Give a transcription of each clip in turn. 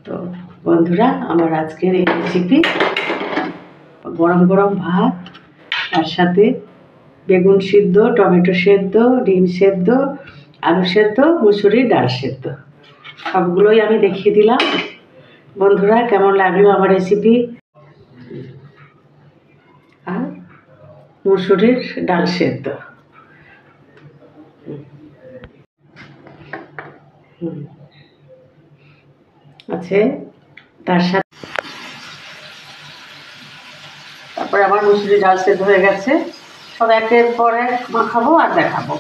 তো বন্ধুরা, আমার আজকের এই রেসিপি গরম গরম ভাত, তার সাথে বেগুন সিদ্ধ, টমেটো সেদ্ধ, ডিম সেদ্ধ, আলু সেদ্ধ, মুসুরির ডাল সেদ্ধ, সবগুলোই আমি দেখিয়ে দিলাম। বন্ধুরা, কেমন লাগলো আমার রেসিপি? আর মুসুরির ডাল সেদ্ধ আছে, তার সাথে তারপরে আমার মুসুরি ডাল সেদ্ধ হয়ে গেছে। সব একের পর এক মাখাবো আর দেখাবো।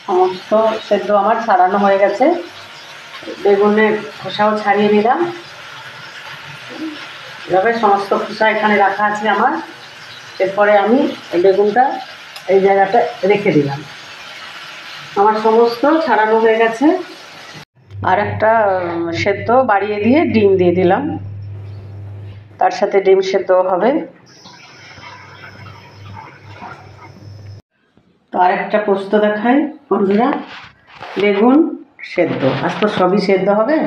সমস্ত সেদ্ধ আমার ছাড়ানো হয়ে গেছে, বেগুনের খোসাও ছাড়িয়ে নিলাম। এভাবে সমস্ত খোসা এখানে রাখা আছে আমার। এরপরে আমি বেগুনটা এই জায়গাটা রেখে দিলাম। আমার সমস্ত ছাড়ানো হয়ে গেছে। আর একটা সেদ্ধ বাড়িয়ে দিয়ে ডিম দিয়ে দিলাম, তার সাথে ডিম সেদ্ধ হবে। তো আরেকটা পোস্ত দেখাই বন্ধুরা, বেগুন সেদ্ধ। আজ তো সবই সেদ্ধ হবে,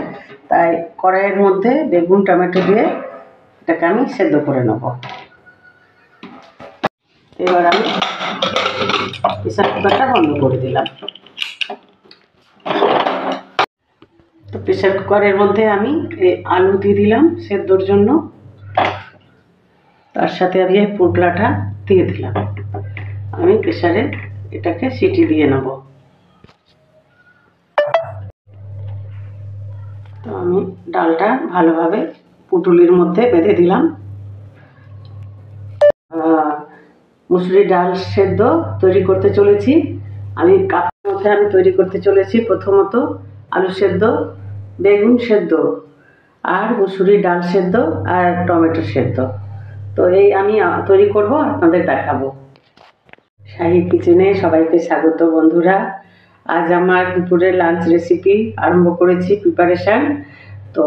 তাই কড়াইয়ের মধ্যে বেগুন টমেটো দিয়ে এটাকে আমি সেদ্ধ করে নেব। এবার আমি প্রেসার কুকারটা বন্ধ করে দিলাম। তো প্রেসার কুকারের মধ্যে আমি আলু দিয়ে দিলাম সেদ্ধর জন্য, তার সাথে আমি এই পোটলাটা দিয়ে দিলাম। আমি প্রেসারে এটাকে সিটি দিয়ে নেব। তো আমি ডালটা ভালোভাবে পুটুলির মধ্যে বেঁধে দিলাম। মুসুরি ডাল সেদ্ধ তৈরি করতে চলেছি। আমি কাপের মধ্যে তৈরি করতে চলেছি প্রথমত আলু সেদ্ধ, বেগুন সেদ্ধ, আর মুসুরি ডাল সেদ্ধ, আর টমেটো সেদ্ধ। তো এই আমি তৈরি করব, আপনাদের দেখাবো। শাহী কিচেনে সবাইকে স্বাগত বন্ধুরা। আজ আমার দুপুরের লাঞ্চ রেসিপি আরম্ভ করেছি, প্রিপারেশান। তো